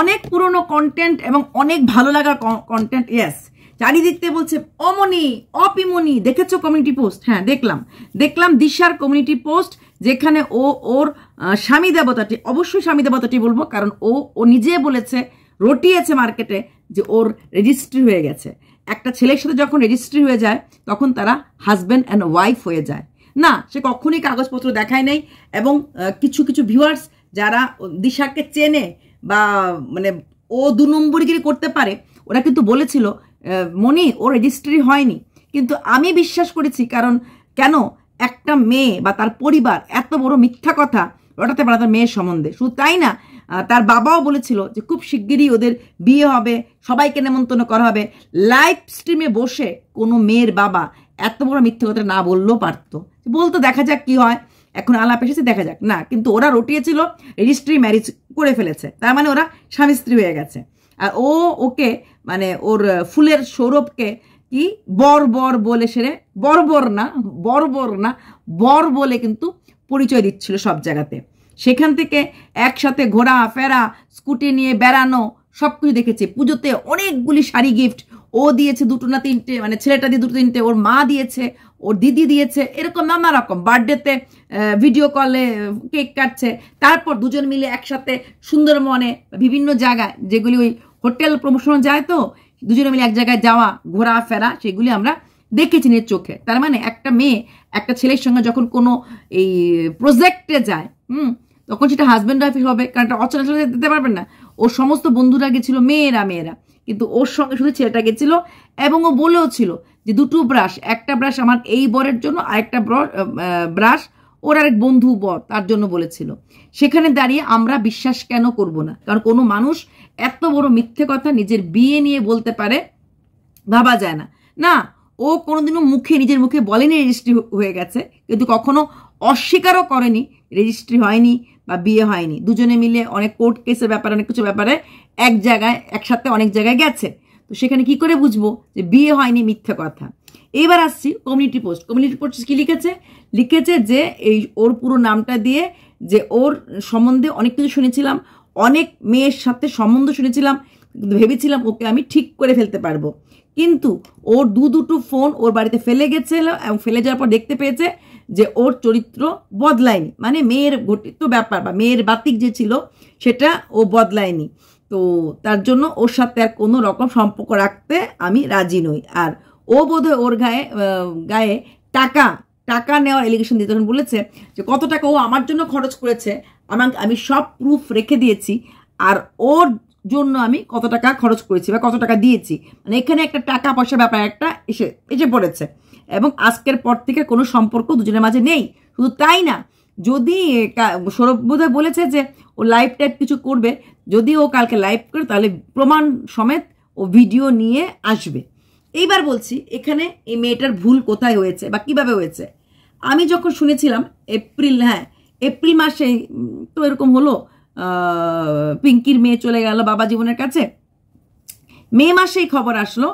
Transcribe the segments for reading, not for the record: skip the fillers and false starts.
অনেক পুরনো কন্টেন্ট এবং অনেক ভালো লাগার কন্টেন্ট। ইয়েস, চারিদিক থেকে বলছে অমনি অপিমনি, দেখেছো কমিউনিটি পোস্ট? হ্যাঁ দেখলাম দিশার কমিউনিটি পোস্ট, যেখানে ওর স্বামী দেবতাটি, অবশ্যই স্বামী দেবতাটি বলবো, কারণ ও নিজে বলেছে, রটিয়েছে মার্কেটে যে ওর রেজিস্ট্রি হয়ে গেছে। একটা ছেলের সাথে যখন রেজিস্ট্রি হয়ে যায় তখন তারা হাজব্যান্ড অ্যান্ড ওয়াইফ হয়ে যায় না। সে কখনই কাগজপত্র দেখায় নাই। এবং কিছু ভিউয়ার্স যারা দিশাকে চেনে বা মানে ও 2 নম্বরগিরি করতে পারে, ওরা কিন্তু বলেছিল মনি ও রেজিস্ট্রি হয়নি। কিন্তু আমি বিশ্বাস করেছি, কারণ কেন একটা মেয়ে বা তার পরিবার এত বড় মিথ্যা কথা রটাতে পারে তার মেয়ের সম্বন্ধে। শুধু তাই না, তার বাবাও বলেছিল যে খুব শিগগিরই ওদের বিয়ে হবে, সবাইকে নেমন্তন্ন করা হবে। লাইভ স্ট্রিমে বসে কোনো মেয়ের বাবা এত বড় মিথ্যা কথা না বললেও পারতো, বলতো দেখা যাক কি হয়, এখন আলাপ এসেছে দেখা যাক না। কিন্তু ওরা রটিয়েছিল রেজিস্ট্রি ম্যারেজ করে ফেলেছে, তার মানে ওরা স্বামী স্ত্রী হয়ে গেছে। আর ওকে মানে ওর ফুলের সৌরভকে কি বর বলে সেরে বর্বর না বর বলে কিন্তু পরিচয় দিচ্ছিল সব জায়গাতে। সেখান থেকে একসাথে ঘোরা ফেরা, স্কুটি নিয়ে বেড়ানো, সব কিছু দেখেছি। পুজোতে অনেকগুলি শাড়ি গিফট ও দিয়েছে, 2 না 3টে, মানে ছেলেটা দিয়ে 2 3টে, ওর মা দিয়েছে, ওর দিদি দিয়েছে, এরকম নানা রকম। বার্থডেতে ভিডিও কলে কেক কাটছে, তারপর দুজন মিলে একসাথে সুন্দরবনে বিভিন্ন জায়গায়, যেগুলি ওই হোটেল প্রমোশন যায়, তো দুজনে মিলে এক জায়গায় যাওয়া ঘোরা ফেরা, সেগুলি আমরা দেখেছি নিজের চোখে। তার মানে একটা মেয়ে একটা ছেলের সঙ্গে যখন কোনো এই প্রজেক্টে যায়, তখন সেটা হাজব্যান্ড ওয়াইফ হবে, কারণ এটা অচেনা ছেলে দিতে পারবেন না। ওর সমস্ত বন্ধুরা গেছিল মেয়েরা, কিন্তু ওর সঙ্গে শুধু ছেলেটা গেছিল। এবং ও বলেও ছিল যে 2টো ব্রাশ, একটা ব্রাশ আমার এই বরের জন্য, আরেকটা ব্রাশ ওর আরেক বন্ধু বর তার জন্য বলেছিল। সেখানে দাঁড়িয়ে আমরা বিশ্বাস কেন করব না? কারণ কোনো মানুষ এত বড় মিথ্যে কথা নিজের বিয়ে নিয়ে বলতে পারে, ভাবা যায় না। না, ও কোনোদিনও নিজের মুখে বলেনি রেজিস্ট্রি হয়ে গেছে, কিন্তু কখনো অস্বীকারও করেনি রেজিস্ট্রি হয়নি বা বিয়ে হয়নি। দুজনে মিলে অনেক কোর্ট কেসের ব্যাপারে, অনেক কিছু ব্যাপারে এক জায়গায় একসাথে অনেক জায়গায় গেছে। তো সেখানে কি করে বুঝবো যে বিয়ে হয়নি মিথ্যে কথা? এবার আসছি কমিউনিটি পোস্ট কি লিখেছে যে এই ওর পুরো নামটা দিয়ে, যে ওর সম্বন্ধে অনেক কিছু শুনেছিলাম, অনেক মেয়ের সাথে সম্বন্ধ শুনেছিলাম, ভেবেছিলাম ওকে আমি ঠিক করে ফেলতে পারবো। কিন্তু ওর 2টো ফোন ওর বাড়িতে ফেলে গেছিল, এবং ফেলে যাওয়ার পর দেখতে পেয়েছে যে ওর চরিত্র বদলায়নি, মানে মেয়ের ঘটিত ব্যাপার বা মেয়ের বাতিক যে ছিল সেটা ও বদলায়নি। তো তার জন্য ওর সাথে আর কোনো রকম সম্পর্ক রাখতে আমি রাজি নই। আর ও বোধহয় ওর গায়ে টাকা নেওয়ার এলিগেশন দিয়ে তখন বলেছে যে কত টাকা ও আমার জন্য খরচ করেছে, আমি সব প্রুফ রেখে দিয়েছি, আর ওর জন্য আমি কত টাকা খরচ করেছি বা কত টাকা দিয়েছি, মানে এখানে একটা টাকা পয়সা ব্যাপার একটা এসে পড়েছে। এবং আজকের পর থেকে কোনো সম্পর্ক দুজনের মাঝে নেই। শুধু তাই না, যদি সৌরভ বোধহয় বলেছে যে ও লাইভ টাইপ কিছু করবে, যদি ও কালকে লাইভ করে তাহলে প্রমাণ সমেত ও ভিডিও নিয়ে আসবে। এইবার বলছি এখানে এই মেয়েটার ভুল কোথায় হয়েছে বা কিভাবে হয়েছে। আমি যখন শুনেছিলাম এপ্রিল মাসে তো এরকম হলো, পিঙ্কির মেয়ে চলে গেল বাবা জীবনের কাছে, মে মাসেই খবর আসলো,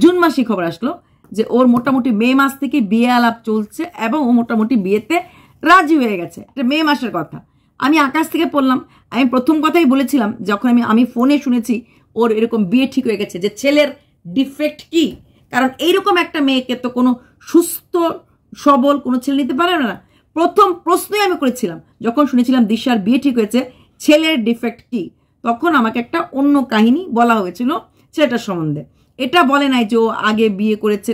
জুন মাসেই খবর আসলো যে ওর মোটামুটি মে মাস থেকে বিয়ে আলাপ চলছে এবং ও মোটামুটি বিয়েতে রাজি হয়ে গেছে। এটা মে মাসের কথা, আমি আকাশ থেকে পড়লাম। আমি প্রথম কথাই বলেছিলাম যখন আমি ফোনে শুনেছি ওর এরকম বিয়ে ঠিক হয়ে গেছে, যে ছেলের ডিফেক্ট কি? কারণ এইরকম একটা মেয়েকে তো কোনো সুস্থ সবল কোনো ছেলে নিতে পারে না। প্রথম প্রশ্নই আমি করেছিলাম যখন শুনেছিলাম দিশার বিয়ে ঠিক হয়েছে, ছেলের ডিফেক্ট কি? তখন আমাকে একটা অন্য কাহিনী বলা হয়েছিল ছেলেটার সম্বন্ধে। এটা বলে নাই যে ও আগে বিয়ে করেছে,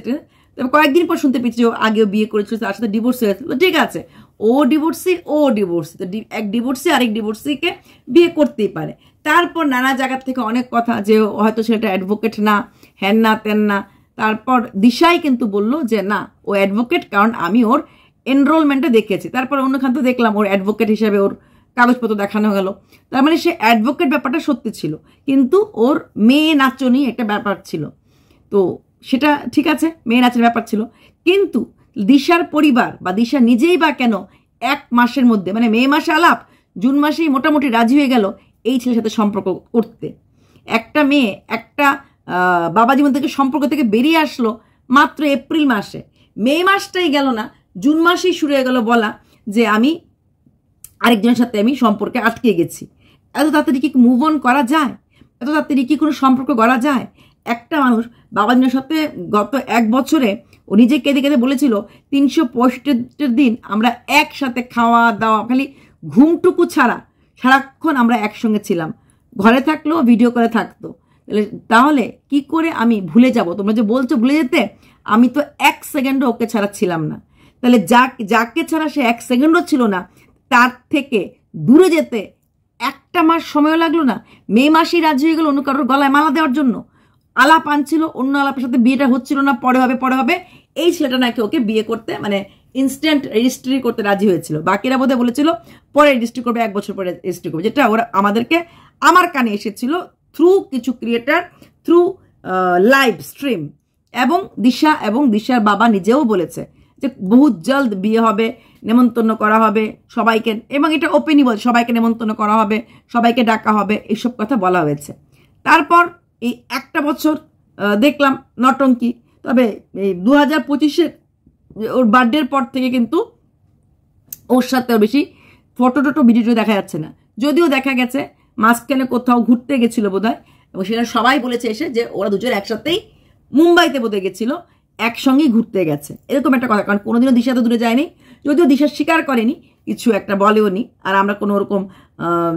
তবে কয়েকদিন পর শুনতে পেয়েছি ও আগেও বিয়ে করেছিল, তার সাথে ডিভোর্স হয়েছিল। ঠিক আছে, ও ডিভোর্সি তো এক ডিভোর্সি আরেক ডিভোর্সিকে বিয়ে করতেই পারে। তারপর নানা জায়গার থেকে অনেক কথা যে হয়তো ছেলেটা অ্যাডভোকেট না, হ্যান না তেন না। তারপর দিশাই কিন্তু বললো যে না ও অ্যাডভোকেট, কারণ আমি ওর এনরোলমেন্টে দেখেছি। তারপর অন্যখান তো দেখলাম ওর অ্যাডভোকেট হিসেবে ওর কাগজপত্র দেখানো গেল। তার মানে সে অ্যাডভোকেট ব্যাপারটা সত্যি ছিল, কিন্তু ওর মেয়ে নাচনি একটা ব্যাপার ছিল। তো সেটা ঠিক আছে, মেয়ে নাচের ব্যাপার ছিল, কিন্তু দিশার পরিবার বা দিশা নিজেই বা কেন 1 মাসের মধ্যে, মানে মে মাসে আলাপ, জুন মাসেই মোটামুটি রাজি হয়ে গেল এই ছেলের সাথে সম্পর্ক করতে। একটা মেয়ে একটা বাবা জীবন থেকে সম্পর্ক থেকে বেরিয়ে আসলো মাত্র এপ্রিল মাসে, মে মাসটাই গেল না, জুন মাসেই শুরু হয়ে গেল বলা যে আমি আরেকজনের সাথে আমি সম্পর্কে আটকে গেছি। এত তাড়াতাড়ি কি মুভ অন করা যায়? এত তাড়াতাড়ি কি কোনো সম্পর্ক গড়া যায়? একটা মানুষ বাবাজিনের সাথে গত 1 বছরে ও নিজে কেঁদে কেঁদে বলেছিল 365 দিন আমরা একসাথে খাওয়া দাওয়া, খালি ঘুমটুকু ছাড়া সারাক্ষণ আমরা একসঙ্গে ছিলাম, ঘরে থাকলেও ভিডিও করে থাকতো। তাহলে কি করে আমি ভুলে যাব? তোমরা যে বলছো ভুলে যেতে, আমি তো 1 সেকেন্ডও ওকে ছাড়া ছিলাম না। তাহলে যাকে ছাড়া সে 1 সেকেন্ডও ছিল না, তার থেকে দূরে যেতে 1 মাস সময় লাগলো না? মে মাসেই রাজি হয়ে গেল অন্য কারোর গলায় মালা দেওয়ার জন্য। আলাপ আনছিল, অন্য আলাপের সাথে বিয়েটা হচ্ছিল না, পরে হবে। এই ছেলেটা নাকি ওকে বিয়ে করতে মানে ইনস্ট্যান্ট রেজিস্ট্রি করতে রাজি হয়েছিল। বাকিরা বোধহয় বলেছিল পরে রেজিস্ট্রি করবে, 1 বছর পরে রেজিস্ট্রি করবে, যেটা ওরা আমাদেরকে আমার কানে এসেছিল থ্রু কিছু ক্রিয়েটার, থ্রু লাইভ স্ট্রিম। এবং দিশার বাবা নিজেও বলেছে যে বহুত জলদ বিয়ে হবে, নেমন্তন্ন করা হবে সবাইকে, এবং এটা ওপেনই বলছে সবাইকে নেমন্তন্ন করা হবে, সবাইকে ডাকা হবে, এইসব কথা বলা হয়েছে। তারপর এই 1টা বছর দেখলাম নটঙ্কি। তবে এই 2025-এর ওর বার্থডের পর থেকে কিন্তু ওর সাথে ওর বেশি ফটো ভিডিও দেখা যাচ্ছে না। যদিও দেখা গেছে মাঝখানে কোথাও ঘুরতে গেছিল বোধহয়, এবং সেটা সবাই বলেছে এসে যে ওরা দুজন একসাথেই মুম্বাইতে বোধহয় গেছিল, একসঙ্গেই ঘুরতে গেছে, এরকম একটা কথা। কারণ কোনোদিনও দিশা তো দূরে যায়নি, যদিও দিশা স্বীকার করেনি, কিছু একটা বলেও নি, আর আমরা কোনো ওরকম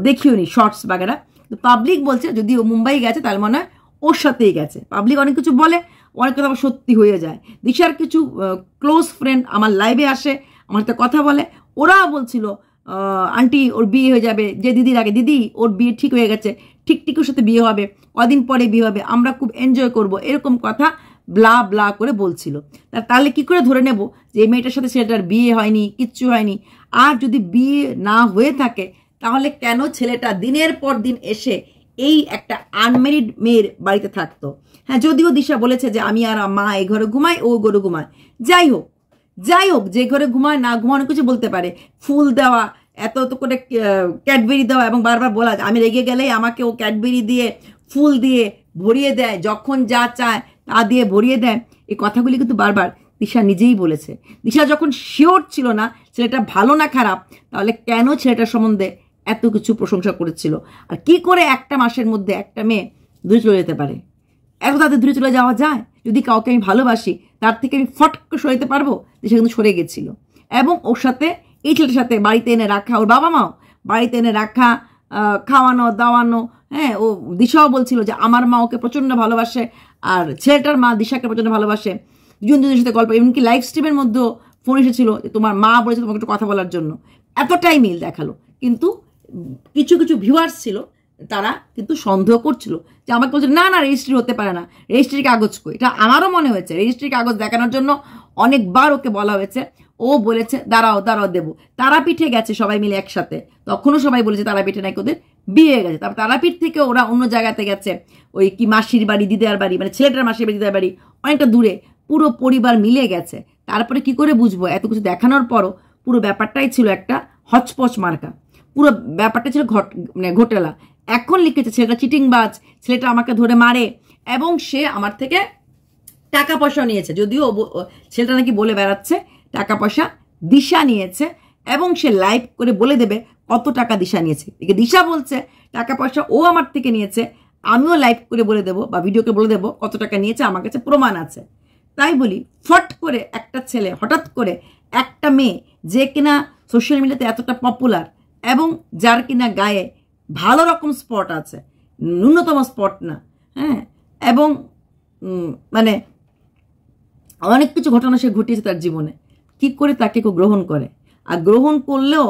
দেখিও নি শর্টস বাগেরা। তো পাবলিক বলছে যদি ও মুম্বাই গেছে তাহলে মনে হয় ওর সাথেই গেছে। পাবলিক অনেক কিছু বলে, অনেক কথা আবার সত্যি হয়ে যায়। দিশার কিছু ক্লোজ ফ্রেন্ড আমার লাইভে আসে, আমার সাথে কথা বলে, ওরা বলছিল আন্টি ওর বিয়ে হয়ে যাবে, যে দিদির আগে দিদি ওর বিয়ে ঠিক হয়ে গেছে, ঠিক ওর সাথে বিয়ে হবে, কদিন পরে বিয়ে হবে, আমরা খুব এনজয় করব, এরকম কথা ব্লা ব্লা করে বলছিল। তাহলে কি করে ধরে নেব যে এই মেয়েটার সাথে ছেলেটার বিয়ে হয়নি, কিচ্ছু হয়নি? আর যদি বিয়ে না হয়ে থাকে তাহলে কেন ছেলেটা দিনের পর দিন এসে এই একটা আনমেরিড মেয়ের বাড়িতে থাকতো? হ্যাঁ, যদিও দিশা বলেছে যে আমি আর মা এই ঘরে ঘুমাই, ও ঘরে ঘুমায়, যাই হোক যে ঘরে ঘুমায় না ঘুমানো কিছু বলতে পারে। ফুল দেওয়া, এত করে ক্যাডবেরি দেওয়া, এবং বারবার বলা আমি রেগে গেলেই আমাকে ও ক্যাডবেরি দিয়ে ফুল দিয়ে ভরিয়ে দেয়, যখন যা চায় তা দিয়ে ভরিয়ে দেয়, এই কথাগুলি কিন্তু বারবার দিশা নিজেই বলেছে। দিশা যখন শিওর ছিল না ছেলেটা ভালো না খারাপ, তাহলে কেন ছেলেটার সম্বন্ধে এত কিছু প্রশংসা করেছিল? আর কি করে 1 মাসের মধ্যে একটা মেয়ে দূরে চলে যেতে পারে? এত তাদের দূরে চলে যাওয়া যায়? যদি কাউকে আমি ভালোবাসি তার থেকে আমি ফট করে সরে যেতে পারবো? দিশা কিন্তু সরে গেছিল। এবং ওর সাথে এই ছেলেটার সাথে বাড়িতে এনে রাখা, ওর বাবা মাও বাড়িতে এনে রাখা, খাওয়ানো দাওয়ানো। হ্যাঁ, ও দিশাও বলছিল যে আমার মা ওকে প্রচণ্ড ভালোবাসে, আর ছেলেটার মা দিশাকে প্রচণ্ড ভালোবাসে। দুজনের সাথে গল্প, এমনকি লাইভ স্ট্রিমের মধ্যেও ফোন এসেছিল যে তোমার মা বলেছে তোমাকে একটু কথা বলার জন্য। এতটাই মিল দেখালো। কিন্তু কিছু ভিউয়ার্স ছিল, তারা কিন্তু সন্দেহ করছিল যে আমাকে বলছে না রেজিস্ট্রি হতে পারে না, রেজিস্ট্রির কাগজ কই। এটা আমারও মনে হয়েছে, রেজিস্ট্রির কাগজ দেখানোর জন্য অনেকবার ওকে বলা হয়েছে। ও বলেছে দাঁড়াও দেবো। তারাপীঠে গেছে সবাই মিলে একসাথে, তখনও সবাই বলেছে তারাপীঠে নাকি ওদের বিয়ে হয়ে গেছে। তারপর তারাপীঠ থেকে ওরা অন্য জায়গাতে গেছে, ওই কি মাসির বাড়ি, দিদার বাড়ি, মানে ছেলেটার মাসির বাড়ি, দিদার বাড়ি অনেকটা দূরে, পুরো পরিবার মিলে গেছে। তারপরে কি করে বুঝবো? এত কিছু দেখানোর পরও পুরো ব্যাপারটাই ছিল একটা হচপচ মার্কা, পুরো ব্যাপারটা ছিল মানে ঘোটালা। এখন লিখেছে ছেলেটা চিটিংবাজ, ছেলেটা আমাকে ধরে মারে, এবং সে আমার থেকে টাকা পয়সা নিয়েছে। যদিও ছেলেটা নাকি বলে বেড়াচ্ছে টাকা পয়সা দিশা নিয়েছে, এবং সে লাইভ করে বলে দেবে কত টাকা দিশা নিয়েছে। এদিকে দিশা বলছে টাকা পয়সা ও আমার থেকে নিয়েছে, আমিও লাইভ করে বলে দেবো বা ভিডিওকে বলে দেবো কত টাকা নিয়েছে, আমার কাছে প্রমাণ আছে। তাই বলি, ফট করে একটা ছেলে, হঠাৎ করে একটা মেয়ে যে কিনা সোশ্যাল মিডিয়াতে এতটা পপুলার, এবং যার কিনা গায়ে ভালো রকম স্পট আছে, ন্যূনতম স্পট না, হ্যাঁ, এবং মানে অনেক কিছু ঘটনা সে ঘটিয়েছে তার জীবনে, কি করে তাকে কেউ গ্রহণ করে? আর গ্রহণ করলেও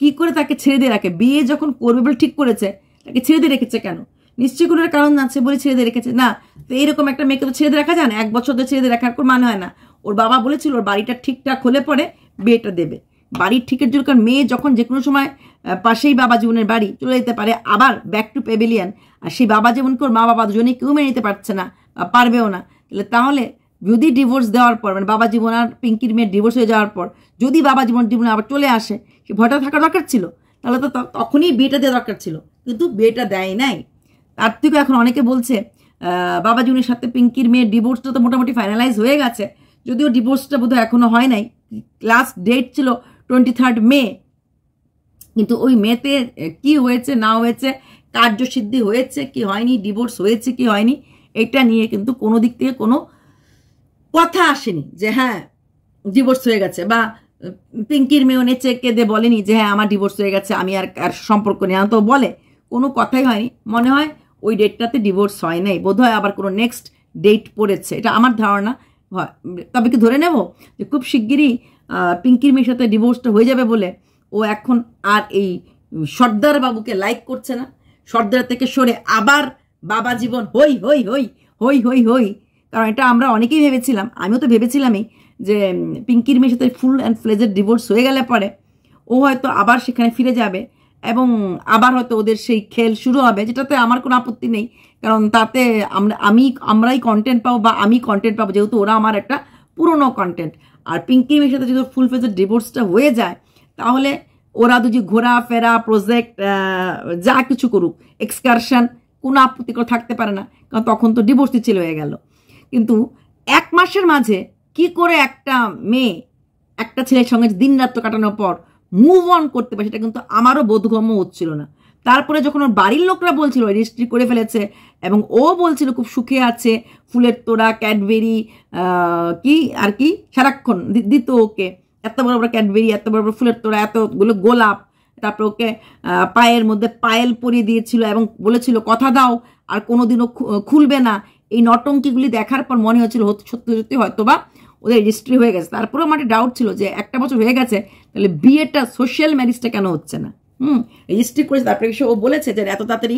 কি করে তাকে ছেড়ে দিয়ে রাখে? বিয়ে যখন করবে বলে ঠিক করেছে, তাকে ছেড়ে দিয়ে রেখেছে কেন? নিশ্চয়ই কোনো কারণ আছে বলে ছেড়ে দিয়ে রেখেছে না। তো এইরকম একটা মেয়েকে তো ছেড়ে দিয়ে রাখা যায় না, 1 বছর ধরে ছেড়ে দিয়ে রাখার কোনো মানে হয় না। ওর বাবা বলেছিল ওর বাড়িটা ঠিকঠাক হলে পরে বিয়েটা দেবে। বাড়ির ঠিকের জন্য, কারণ মেয়ে যখন যে কোনো সময় পাশেই বাবা জীবনের বাড়ি চলে যেতে পারে, আবার ব্যাক টু পেভিলিয়ন, আর সেই বাবা জীবনকে ওর মা বাবা দুজনেই কেউ মেনে নিতে পারছে না, পারবেও না। তাহলে যদি ডিভোর্স দেওয়ার পর, মানে বাবা জীবন আর পিঙ্কির মেয়ের ডিভোর্স হয়ে যাওয়ার পর যদি বাবা জীবনে আবার চলে আসে, সে ভয়টা থাকা দরকার ছিল। তাহলে তো তখনই বিয়েটা দেওয়া দরকার ছিল, কিন্তু বিয়েটা দেয় নাই। তার থেকে এখন অনেকে বলছে বাবা জীবনের সাথে পিঙ্কির মেয়ের ডিভোর্সটা তো মোটামুটি ফাইনালাইজ হয়ে গেছে, যদিও ডিভোর্সটা বোধহয় এখনো হয় নাই। লাস্ট ডেট ছিল 23 মে, কিন্তু ওই মেয়েতে কি হয়েছে না হয়েছে, কার্যসিদ্ধি হয়েছে কি হয়নি, ডিভোর্স হয়েছে কি হয়নি, এটা নিয়ে কিন্তু কোনো দিক থেকে কোনো কথা আসেনি যে হ্যাঁ ডিভোর্স হয়ে গেছে, বা পিঙ্কির মেয়েও নেচে কেঁদে বলেনি যে হ্যাঁ আমার ডিভোর্স হয়ে গেছে, আমি আর সম্পর্ক নেই, তো বলে কোনো কথাই হয়নি। মনে হয় ওই ডেটটাতে ডিভোর্স হয় নাই, বোধহয় আবার কোনো নেক্সট ডেট পড়েছে, এটা আমার ধারণা। তবে কি ধরে নেব যে খুব শিগগিরই পিঙ্কির মেয়ের সাথে ডিভোর্সটা হয়ে যাবে বলে ও এখন আর এই সর্দার বাবুকে লাইক করছে না, সর্দার থেকে সরে আবার বাবা জীবন হই হই হই হই হই হই। কারণ এটা আমরা অনেকেই ভেবেছিলাম, আমিও তো ভেবেছিলামই যে পিঙ্কির মেয়ের সাথে ফুল অ্যান্ড ফ্লেজের ডিভোর্স হয়ে গেলে পরে ও হয়তো আবার সেখানে ফিরে যাবে এবং আবার হয়তো ওদের সেই খেল শুরু হবে, যেটাতে আমার কোনো আপত্তি নেই। কারণ তাতে আমরাই কন্টেন্ট পাবো, বা আমি কন্টেন্ট পাবো, যেহেতু ওরা আমার একটা পুরনো কন্টেন্ট। আর পিঙ্কির মেয়ের সাথে যদি ফুল ফ্লেজের ডিভোর্সটা হয়ে যায় তাহলে ওরা যদি ঘোরাফেরা প্রজেক্ট যা কিছু করুক, এক্সকারশন, কোনো আপত্তিকর থাকতে পারে না, কারণ তখন তো ডিভোর্স ছিল হয়ে গেল। কিন্তু 1 মাসের মাঝে কি করে একটা মেয়ে একটা ছেলের সঙ্গে দিন রাত কাটানোর পর মুভ অন করতে পারে, সেটা কিন্তু আমারও বোধগম্য হচ্ছিল না। তারপরে যখন ওর বাড়ির লোকরা বলছিল রেজিস্ট্রি করে ফেলেছে এবং ও বলছিল খুব সুখে আছে, ফুলের তোড়া, ক্যাডবেরি, কি আর কি সারাক্ষণ দিত ওকে, এত বড় বড় ক্যাডবেরি, এত বড় বড় ফুলের তোড়া, এতগুলো গোলাপ, তারপরে ওকে পায়ের মধ্যে পায়েল পরিয়ে দিয়েছিল এবং বলেছিল কথা দাও আর কোনোদিনও খুলবে না। এই নটঙ্কিগুলি দেখার পর মনে হচ্ছিল সত্যি সত্যি হয়তো বা ওদের রেজিস্ট্রি হয়ে গেছে। তারপরেও আমার একটা ডাউট ছিল যে 1 বছর হয়ে গেছে, তাহলে বিয়েটা সোশ্যাল ম্যারেজটা কেন হচ্ছে না? রেজিস্ট্রি করেছে, তারপরে ও বলেছে যে এত তাড়াতাড়ি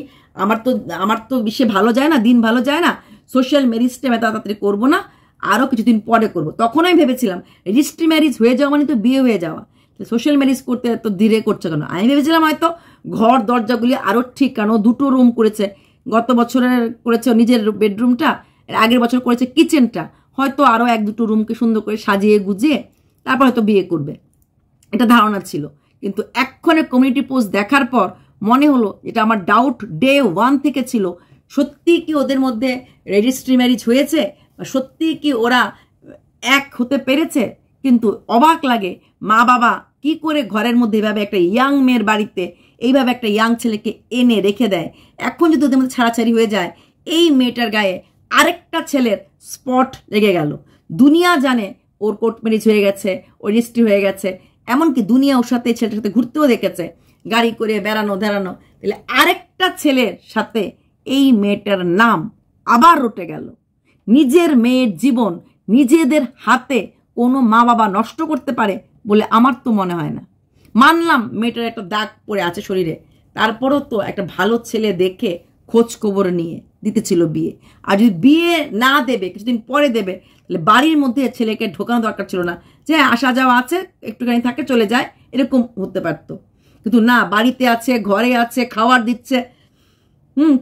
আমার তো বেশি ভালো যায় না, দিন ভালো যায় না, সোশ্যাল ম্যারেজটা এত তাড়াতাড়ি করবো না, আরও কিছুদিন পরে করবো। তখন আমি ভেবেছিলাম রেজিস্ট্রি ম্যারেজ হয়ে যাওয়া মানে তো বিয়ে হয়ে যাওয়া, সোশ্যাল ম্যারেজ করতে এত ধীরে করছে কেন? আমি ভেবেছিলাম হয়তো ঘর দরজাগুলি আরও ঠিক, কারণ 2টো রুম করেছে, গত বছরের করেছে নিজের বেডরুমটা, আগের বছর করেছে কিচেনটা, হয়তো আরও 1-2টো রুমকে সুন্দর করে সাজিয়ে গুজিয়ে তারপর হয়তো বিয়ে করবে, এটা ধারণা ছিল। কিন্তু এক্ষণে কমিউনিটি পোস্ট দেখার পর মনে হলো, এটা আমার ডাউট ডে 1 থেকে ছিল, সত্যি কি ওদের মধ্যে রেজিস্ট্রি ম্যারেজ হয়েছে, বা সত্যি কি ওরা এক হতে পেরেছে? কিন্তু অবাক লাগে মা বাবা কি করে ঘরের মধ্যে এভাবে একটা ইয়াং মেয়ের বাড়িতে এইভাবে একটা ইয়াং ছেলেকে এনে রেখে দেয়। এখন যদি ওদের মধ্যে ছাড়াছাড়ি হয়ে যায়, এই মেয়েটার গায়ে আরেকটা ছেলের স্পট লেগে গেল, দুনিয়া জানে ওর কোর্ট ম্যারেজ হয়ে গেছে, ওর রেজিস্ট্রি হয়ে গেছে, এমনকি দুনিয়া ওর সাথে ছেলেটার সাথে ঘুরতেও দেখেছে, গাড়ি করে বেড়ানো ধেরানো। তাহলে আরেকটা ছেলের সাথে এই মেয়েটার নাম আবার রটে গেল। নিজের মেয়ের জীবন নিজেদের হাতে কোনো মা বাবা নষ্ট করতে পারে বলে আমার তো মনে হয় না। মানলাম মেয়েটার একটা দাগ পড়ে আছে শরীরে, তারপরও তো একটা ভালো ছেলে দেখে খোঁজ খবর নিয়ে দিতেছিল বিয়ে। আর যদি বিয়ে না দেবে, কিছুদিন পরে দেবে, তাহলে বাড়ির মধ্যে ছেলেকে ঢোকানো দরকার ছিল না, যে আসা যাওয়া আছে, একটুখানি থাকে চলে যায়, এরকম হতে পারত। কিন্তু না, বাড়িতে আছে, ঘরে আছে, খাবার দিচ্ছে,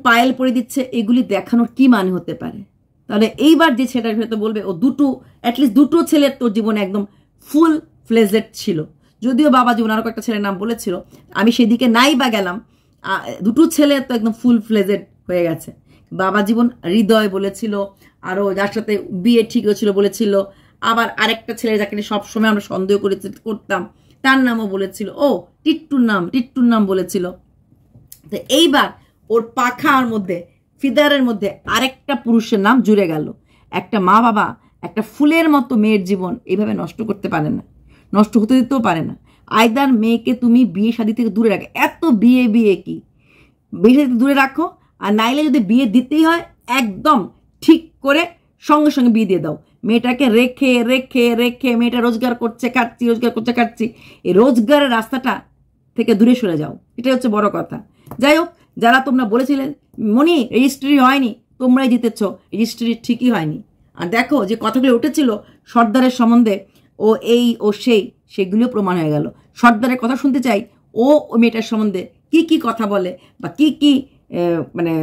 পায়েল পরে দিচ্ছে, এগুলি দেখানোর কি মানে হতে পারে? তাহলে এইবার যে ছেলেটার ভেতর বলবে ও অ্যাটলিস্ট 2টো ছেলের তোর জীবনে একদম ফুল ফ্লেজেড ছিল। যদিও বাবা জীবন আরও কয়েকটা ছেলের নাম বলেছিল, আমি সেদিকে নাই বা গেলাম, 2টো ছেলে তো একদম ফুল ফ্লেজেড হয়ে গেছে। বাবা জীবন হৃদয় বলেছিল, আরও যার সাথে বিয়ে ঠিক হয়েছিল বলেছিল, আবার আরেকটা ছেলে যাকে সবসময় আমরা সন্দেহ করতাম তার নামও বলেছিল, ও টিট্টুর নাম বলেছিল। তো এইবার ওর পাখার মধ্যে, ফিদারের মধ্যে আরেকটা পুরুষের নাম জুড়ে গেল। একটা মা বাবা একটা ফুলের মতো মেয়ের জীবন এইভাবে নষ্ট করতে পারে না, নষ্ট হতে দিতেও পারে না। আইদার মেয়েকে তুমি বিয়ে শাদী থেকে দূরে রাখো, এত বিয়ে কি বিয়ে শাদী দূরে রাখো, আর নাইলে যদি বিয়ে দিতেই হয় একদম ঠিক করে সঙ্গে সঙ্গে বিয়ে দিয়ে দাও। মেয়েটাকে রেখে রেখে রেখে মেয়েটা রোজগার করছে খাচ্ছি, এই রোজগারের রাস্তাটা থেকে দূরে সরে যাও, এটাই হচ্ছে বড় কথা। যাই হোক, যারা তোমরা বলেছিলে মনি রেজিস্ট্রি হয়নি, তোমরাই জিতেছ, রেজিস্ট্রি ঠিকই হয়নি। আর দেখো যে কথাগুলো উঠেছিল সর্দারের সম্বন্ধে, ও এই ও সেগুলিও প্রমাণ হয়ে গেল। সর্দারের কথা শুনতে চাই, ও মেয়েটার সম্বন্ধে কি কথা বলে, বা কি মানে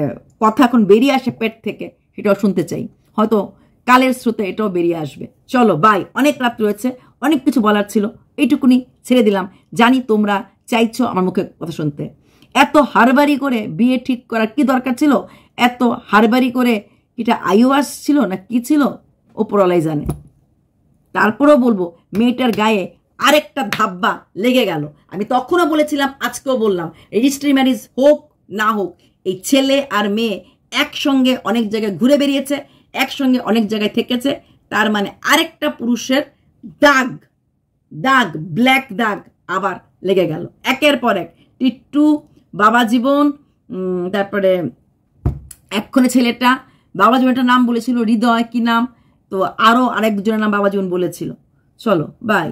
কথা এখন বেরিয়ে আসে পেট থেকে, সেটাও শুনতে চাই। হয়তো কালের স্রোতে এটাও বেরিয়ে আসবে। চলো বাই, অনেক রাত রয়েছে, অনেক কিছু বলার ছিল, এইটুকুনি ছেড়ে দিলাম। জানি তোমরা চাইছো আমার মুখে কথা শুনতে। এত হারবারি করে বিয়ে ঠিক করার কি দরকার ছিল? এত হারবারি করে এটা আইওয়াস ছিল না কি ছিল, ওপরওয়ালাই জানে। তারপরেও বলবো, মেয়েটার গায়ে আরেকটা ধাব্বা লেগে গেল। আমি তখনও বলেছিলাম, আজকেও বললাম, রেজিস্ট্রি ম্যারেজ হোক না হোক, এই ছেলে আর মেয়ে একসঙ্গে অনেক জায়গায় ঘুরে বেরিয়েছে, একসঙ্গে অনেক জায়গায় থেকেছে, তার মানে আরেকটা পুরুষের দাগ, দাগ, ব্ল্যাক দাগ আবার লেগে গেল একের পর এক। টিট্টু, বাবা জীবন, তারপরে এক্ষণে ছেলেটা, বাবা জীবনটার নাম বলেছিল হৃদয়, কি নাম, তো আরও আরেকজনের নাম বাবা জীবন বলেছিল। চলো বাই।